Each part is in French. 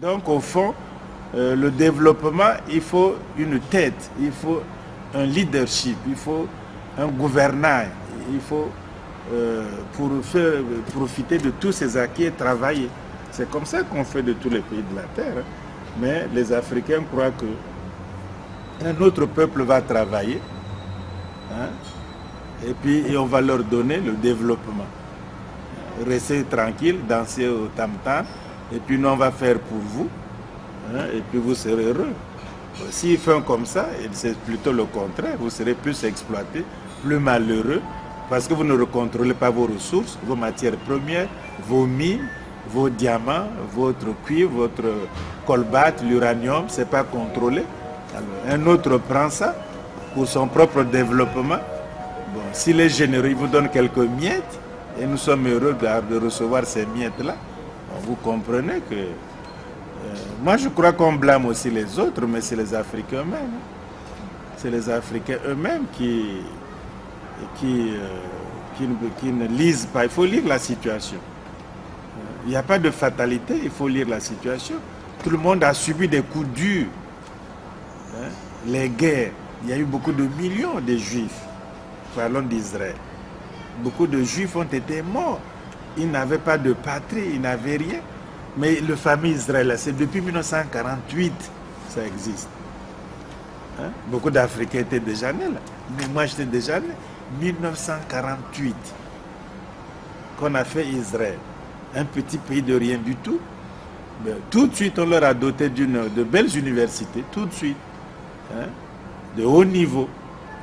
Donc au fond, le développement, il faut une tête, il faut un leadership, il faut un gouvernail, il faut pour faire profiter de tous ces acquis et travailler. C'est comme ça qu'on fait de tous les pays de la Terre. Hein. Mais les Africains croient que un autre peuple va travailler, hein, et puis on va leur donner le développement. Restez tranquille, dansez au tam-tam, et puis nous on va faire pour vous, hein, et puis vous serez heureux. S'ils font comme ça, c'est plutôt le contraire, vous serez plus exploité, plus malheureux, parce que vous ne contrôlez pas vos ressources, vos matières premières, vos mines, vos diamants, votre cuivre, votre colbate, l'uranium, ce n'est pas contrôlé. Alors, un autre prend ça pour son propre développement. Bon, s'il est généreux, il vous donne quelques miettes, et nous sommes heureux de recevoir ces miettes-là. Vous comprenez que... moi, je crois qu'on blâme aussi les autres, mais c'est les Africains eux-mêmes. C'est les Africains eux-mêmes qui ne lisent pas. Il faut lire la situation. Il n'y a pas de fatalité, il faut lire la situation. Tout le monde a subi des coups durs. Hein? Les guerres, il y a eu beaucoup de millions de Juifs. Parlons d'Israël. Beaucoup de Juifs ont été morts. Ils n'avaient pas de patrie, ils n'avaient rien. Mais le famille Israël, c'est depuis 1948 ça existe. Hein? Beaucoup d'Africains étaient déjà nés là. Mais moi j'étais déjà né. 1948 qu'on a fait Israël. Un petit pays de rien du tout. Mais tout de suite on leur a doté de belles universités, tout de suite. Hein? De haut niveau.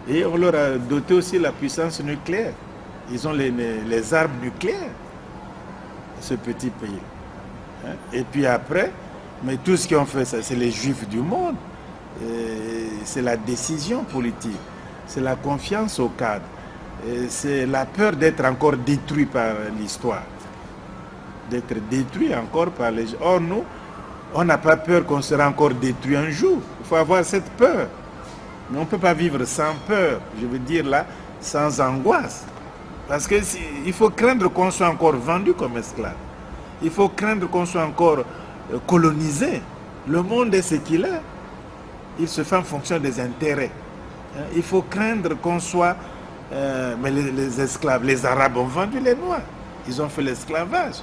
Et on leur a doté aussi la puissance nucléaire. Ils ont les armes nucléaires, ce petit pays. Hein? Et puis après, mais tout ce qu'ils ont fait, c'est les Juifs du monde. C'est la décision politique. C'est la confiance au cadre. C'est la peur d'être encore détruit par l'histoire. D'être détruit encore par les gens. Or, nous, on n'a pas peur qu'on sera encore détruit un jour. Il faut avoir cette peur. Mais on ne peut pas vivre sans peur. Je veux dire là, sans angoisse. Parce qu'il faut craindre qu'on soit encore vendu comme esclave. Il faut craindre qu'on soit encore colonisé. Le monde est ce qu'il est. Il se fait en fonction des intérêts. Il faut craindre qu'on soit... mais les esclaves, les Arabes ont vendu les Noirs. Ils ont fait l'esclavage.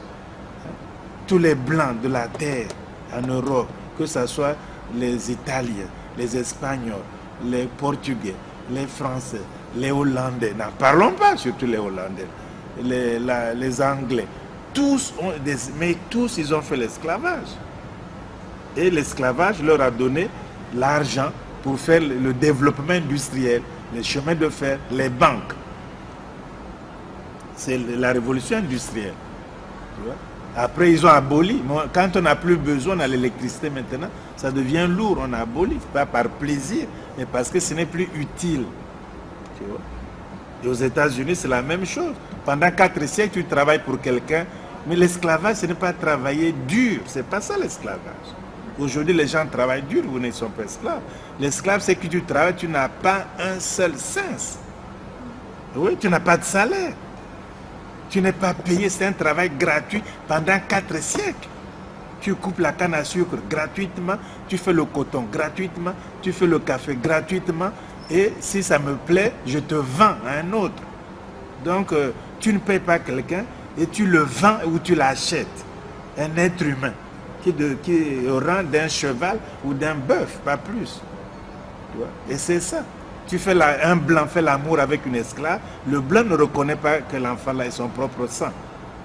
Tous les Blancs de la terre en Europe, que ce soit les Italiens, les Espagnols, les Portugais, les Français, les Hollandais, n'en parlons pas, surtout les Hollandais, les Anglais, mais tous ils ont fait l'esclavage. Et l'esclavage leur a donné l'argent pour faire le développement industriel, les chemins de fer, les banques. C'est la révolution industrielle. Tu vois? Après, ils ont aboli. Quand on n'a plus besoin de l'électricité maintenant, ça devient lourd. On a aboli, pas par plaisir, mais parce que ce n'est plus utile. Tu vois? Et aux États-Unis, c'est la même chose. Pendant 4 siècles, tu travailles pour quelqu'un, mais l'esclavage, ce n'est pas travailler dur. C'est pas ça l'esclavage. Aujourd'hui, les gens travaillent dur, vous ne sont pas esclaves. L'esclave, c'est que tu travailles, tu n'as pas un seul sens. Oui, tu n'as pas de salaire. Tu n'es pas payé, c'est un travail gratuit pendant 4 siècles. Tu coupes la canne à sucre gratuitement, tu fais le coton gratuitement, tu fais le café gratuitement, et si ça me plaît, je te vends à un autre. Donc, tu ne payes pas quelqu'un et tu le vends ou tu l'achètes. Un être humain qui est au rang d'un cheval ou d'un bœuf, pas plus. Tu vois? Et c'est ça. Tu fais un blanc fait l'amour avec une esclave, le blanc ne reconnaît pas que l'enfant là est son propre sang.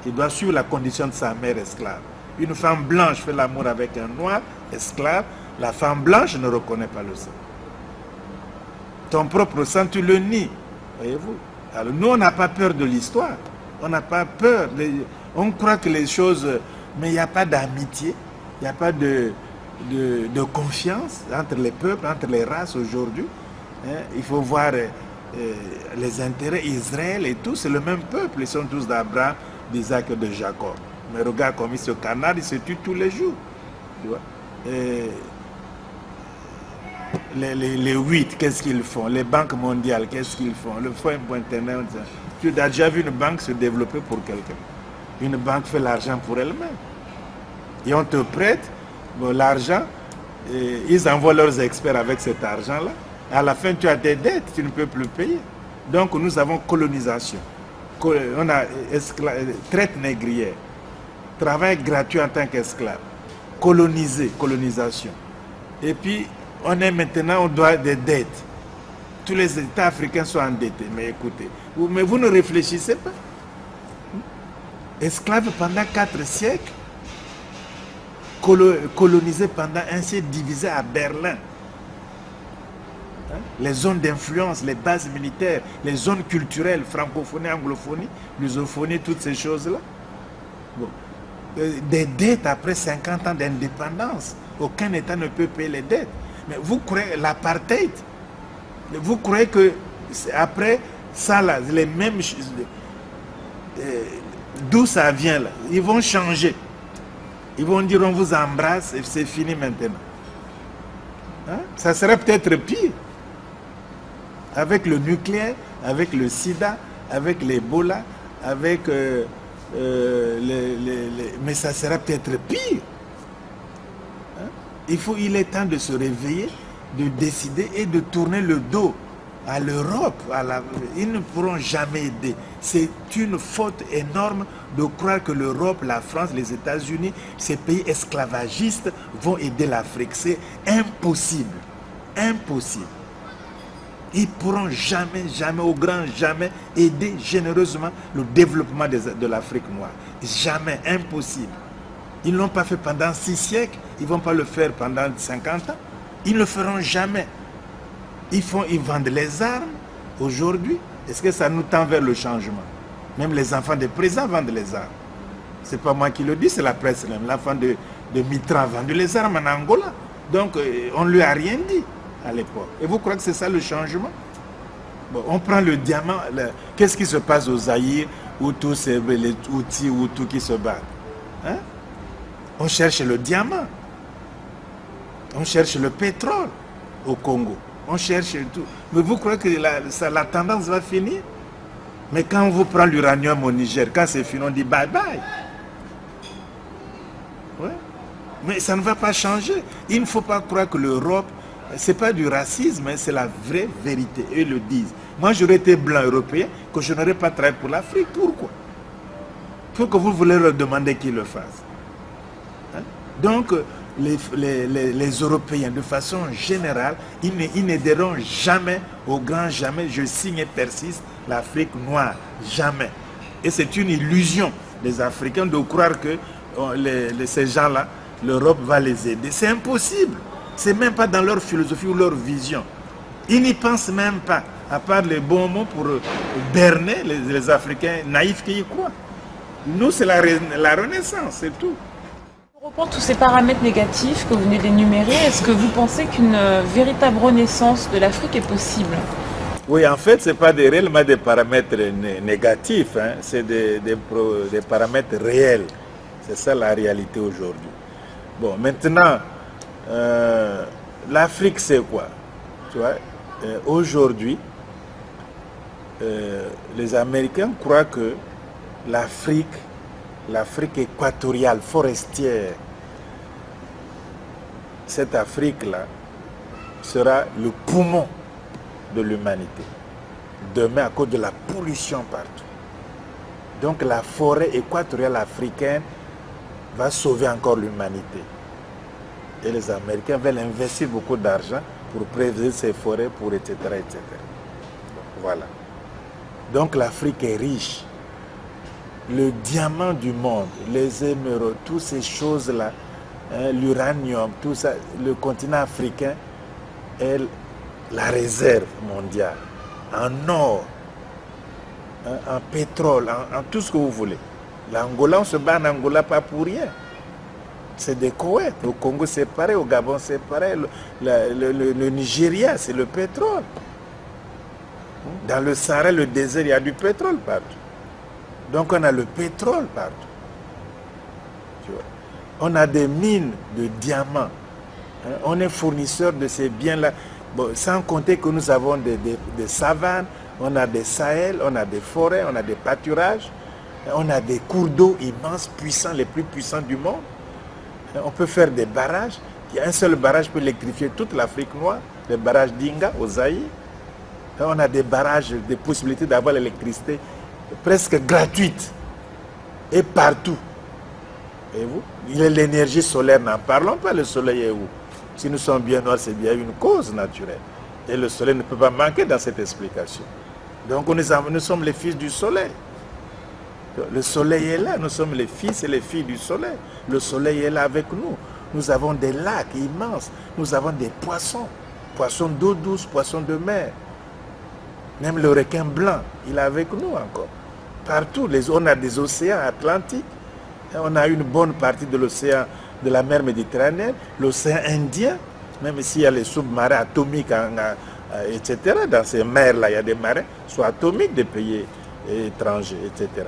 Il doit suivre la condition de sa mère esclave. Une femme blanche fait l'amour avec un noir esclave, la femme blanche ne reconnaît pas le sang. Ton propre sang, tu le nies. Voyez-vous? Alors nous, on n'a pas peur de l'histoire. On n'a pas peur. On croit que les choses... Mais il n'y a pas d'amitié, il n'y a pas de confiance entre les peuples, entre les races aujourd'hui. Il faut voir les intérêts. Israël et tout, c'est le même peuple. Ils sont tous d'Abraham, d'Isaac et de Jacob. Mais regarde comme ils se canardent, ils se tuent tous les jours. Tu vois? Les 8, qu'est-ce qu'ils font? Les banques mondiales, qu'est-ce qu'ils font? Le Fonds international. Tu as déjà vu une banque se développer pour quelqu'un? Une banque fait l'argent pour elle-même. Et on te prête, Bon, l'argent, ils envoient leurs experts avec cet argent-là. À la fin, tu as des dettes, tu ne peux plus payer. Donc, nous avons colonisation. On a traite négrière, travail gratuit en tant qu'esclave, colonisation. Et puis, on doit des dettes. Tous les États africains sont endettés. Mais écoutez, mais vous ne réfléchissez pas. Esclaves pendant 4 siècles, colonisés pendant un siècle, divisés à Berlin. Les zones d'influence, les bases militaires, les zones culturelles, francophonie, anglophonie, lusophonie, toutes ces choses-là. Bon. Des dettes après 50 ans d'indépendance. Aucun État ne peut payer les dettes. Mais vous croyez l'apartheid? Vous croyez que après ça, là, les mêmes choses, d'où ça vient là? Ils vont changer. Ils vont dire on vous embrasse et c'est fini maintenant. Hein? Ça serait peut-être pire. Avec le nucléaire, avec le sida, avec l'Ebola, avec mais ça sera peut-être pire. Hein? Il est temps de se réveiller, de décider et de tourner le dos à l'Europe. Ils ne pourront jamais aider. C'est une faute énorme de croire que l'Europe, la France, les États-Unis, ces pays esclavagistes vont aider l'Afrique. C'est impossible. Impossible. Ils ne pourront jamais, jamais, au grand jamais, aider généreusement le développement de l'Afrique noire. Jamais, impossible. Ils ne l'ont pas fait pendant 6 siècles, ils ne vont pas le faire pendant 50 ans. Ils ne le feront jamais. Ils vendent les armes aujourd'hui. Est-ce que ça nous tend vers le changement? Même les enfants des présidents vendent les armes. Ce n'est pas moi qui le dis, c'est la presse même. L'enfant de Mitterrand a vendu les armes en Angola. Donc, on ne lui a rien dit à l'époque. Et vous croyez que c'est ça le changement? Bon, on prend le diamant. Qu'est-ce qui se passe au Zaïre où tous ces les outils ou tout qui se battent? Hein? On cherche le diamant. On cherche le pétrole au Congo. On cherche tout. Mais vous croyez que la tendance va finir? Mais quand on vous prend l'uranium au Niger, quand c'est fini, on dit bye bye. Ouais. Mais ça ne va pas changer. Il ne faut pas croire que l'Europe, ce n'est pas du racisme, hein, c'est la vraie vérité. Eux le disent. Moi, j'aurais été blanc européen, que je n'aurais pas travaillé pour l'Afrique. Pourquoi? Pourquoi vous voulez leur demander qu'ils le fassent? Hein? Donc, les Européens, de façon générale, ils n'aideront jamais, au grand jamais, je signe et persiste, l'Afrique noire. Jamais. Et c'est une illusion des Africains de croire que ces gens-là, l'Europe va les aider. C'est impossible. C'est même pas dans leur philosophie ou leur vision. Ils n'y pensent même pas, à part les bons mots pour berner les Africains naïfs qui y croient. Nous, c'est la Renaissance, c'est tout. Pour reprendre tous ces paramètres négatifs que vous venez d'énumérer, est-ce que vous pensez qu'une véritable renaissance de l'Afrique est possible? Oui, en fait, ce n'est pas réellement des paramètres négatifs, hein. C'est des paramètres réels. C'est ça la réalité aujourd'hui. Bon, maintenant, l'Afrique, c'est quoi? Tu vois, aujourd'hui, les Américains croient que l'Afrique équatoriale, forestière, cette Afrique-là sera le poumon de l'humanité. Demain, à cause de la pollution partout. Donc la forêt équatoriale africaine va sauver encore l'humanité. Et les Américains veulent investir beaucoup d'argent pour préserver ces forêts, pour etc. etc. Voilà. Donc l'Afrique est riche. Le diamant du monde, les émeraudes, toutes ces choses-là, hein, l'uranium, tout ça, le continent africain est la réserve mondiale, en or, hein, en pétrole, en tout ce que vous voulez. L'Angola, on se bat en Angola pas pour rien. C'est des Koweït. Au Congo, c'est pareil. Au Gabon, c'est pareil. Le Nigeria, c'est le pétrole. Dans le Sahara, le désert, il y a du pétrole partout. Donc, on a le pétrole partout. Tu vois. On a des mines de diamants. Hein. On est fournisseur de ces biens-là. Bon, sans compter que nous avons des savanes, on a des Sahel, on a des forêts, on a des pâturages, on a des cours d'eau immenses, puissants, les plus puissants du monde. On peut faire des barrages. Il y a un seul barrage qui peut électrifier toute l'Afrique noire, le barrage d'Inga au Zaïre. On a des barrages, des possibilités d'avoir l'électricité presque gratuite et partout. Et vous, l'énergie solaire, n'en parlons pas, le soleil est où? Si nous sommes bien noirs, c'est bien une cause naturelle. Et le soleil ne peut pas manquer dans cette explication. Donc nous sommes les fils du soleil. Le soleil est là, nous sommes les fils et les filles du soleil. Le soleil est là avec nous. Nous avons des lacs immenses, nous avons des poissons, poissons d'eau douce, poissons de mer. Même le requin blanc, il est avec nous encore. Partout, on a des océans atlantiques, on a une bonne partie de l'océan, de la mer Méditerranée, l'océan Indien, même s'il y a les sous-marins atomiques, etc. Dans ces mers-là, il y a des marins, soit atomiques des pays étrangers, etc.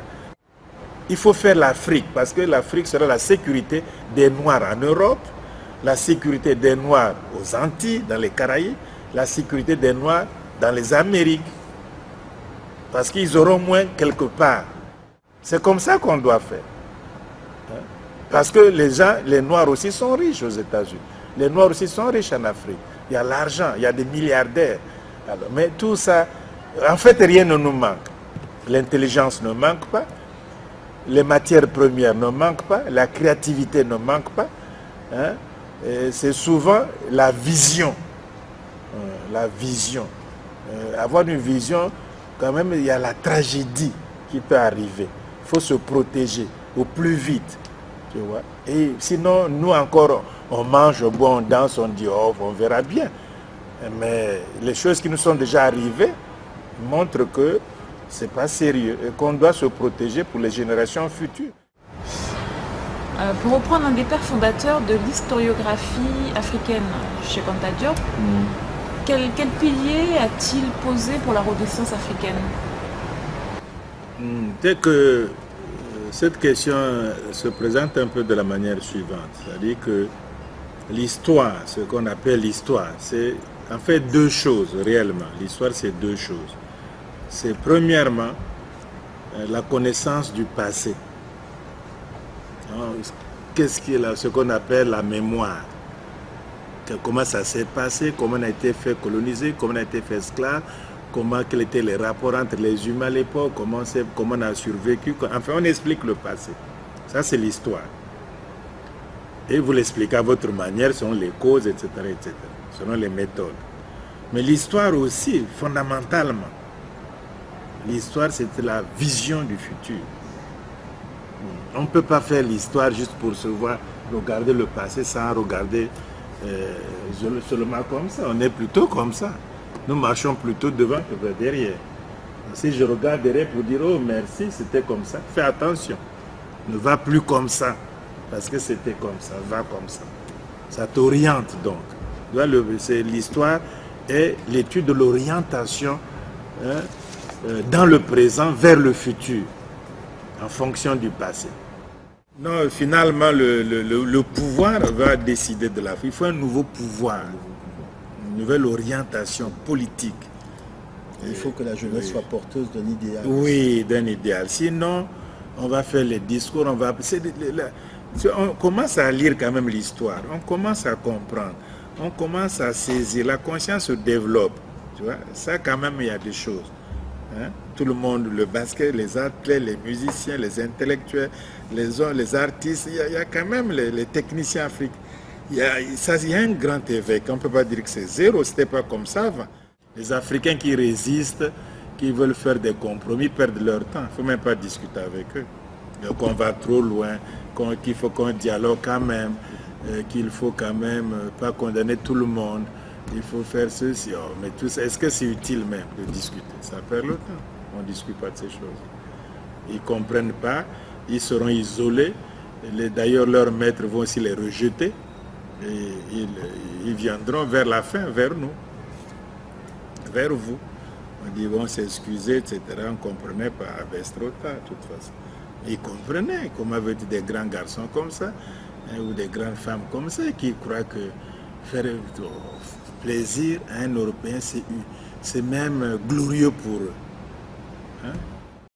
Il faut faire l'Afrique, parce que l'Afrique sera la sécurité des Noirs en Europe, la sécurité des Noirs aux Antilles, dans les Caraïbes, la sécurité des Noirs dans les Amériques. Parce qu'ils auront moins quelque part. C'est comme ça qu'on doit faire. Parce que les Noirs aussi sont riches aux États-Unis. Les Noirs aussi sont riches en Afrique. Il y a l'argent, il y a des milliardaires. Alors, mais tout ça, en fait, rien ne nous manque. L'intelligence ne manque pas. Les matières premières ne manquent pas. La créativité ne manque pas. C'est souvent la vision. La vision. Avoir une vision, quand même, il y a la tragédie qui peut arriver. Il faut se protéger au plus vite. Tu vois? Et sinon, nous encore, on mange, on boit, on danse, on dit oh, on verra bien. Mais les choses qui nous sont déjà arrivées montrent que ce n'est pas sérieux et qu'on doit se protéger pour les générations futures. Pour reprendre un des pères fondateurs de l'historiographie africaine, Cheikh Anta Diop, quel pilier a-t-il posé pour la renaissance africaine? Dès que cette question se présente un peu de la manière suivante, c'est-à-dire que l'histoire, ce qu'on appelle l'histoire, c'est en fait deux choses réellement. L'histoire, c'est deux choses. C'est premièrement la connaissance du passé. Qu'est-ce qui est là, ce qu'on appelle la mémoire? Comment ça s'est passé, comment on a été fait coloniser, comment on a été fait esclave, quels étaient les rapports entre les humains à l'époque, comment on a survécu. Enfin, on explique le passé. Ça, c'est l'histoire. Et vous l'expliquez à votre manière, selon les causes, etc., selon les méthodes. Mais l'histoire aussi, fondamentalement, l'histoire, c'est la vision du futur. On ne peut pas faire l'histoire juste pour se voir, regarder le passé sans regarder seulement comme ça. On est plutôt comme ça. Nous marchons plutôt devant que derrière. Si je regarde derrière pour dire oh merci, c'était comme ça, fais attention. Ne va plus comme ça, parce que c'était comme ça, va comme ça. Ça t'oriente donc. C'est l'histoire et l'étude de l'orientation dans le présent vers le futur, en fonction du passé. Non, finalement, le pouvoir va décider de l'Afrique. Il faut un nouveau pouvoir, une nouvelle orientation politique. Il faut que la jeunesse soit porteuse d'un idéal. Oui, d'un idéal. Sinon, on va faire les discours, on commence à lire quand même l'histoire, on commence à comprendre, on commence à saisir, la conscience se développe. Tu vois, ça quand même, il y a des choses. Tout le monde, le basket, les athlètes, les musiciens, les intellectuels, les artistes, il y a quand même les techniciens africains. Il y a un grand éveil. On ne peut pas dire que c'est zéro, ce n'était pas comme ça avant. Les Africains qui résistent, qui veulent faire des compromis, perdent leur temps. Il ne faut même pas discuter avec eux. Donc on va trop loin, qu'il faut qu'on dialogue quand même, qu'il faut quand même pas condamner tout le monde. Il faut faire ceci. Oh, mais tout ça, est-ce que c'est utile même de discuter? Ça perd le temps. On ne discute pas de ces choses. Ils ne comprennent pas. Ils seront isolés. D'ailleurs, leurs maîtres vont aussi les rejeter. Et ils viendront vers la fin, vers nous. Vers vous. On dit, vont s'excuser, etc. On ne comprenait pas. C'est trop tard, de toute façon. Ils comprenaient. Comment veut-il des grands garçons comme ça, ou des grandes femmes comme ça, qui croient que faire plaisir à un Européen, c'est même glorieux pour eux.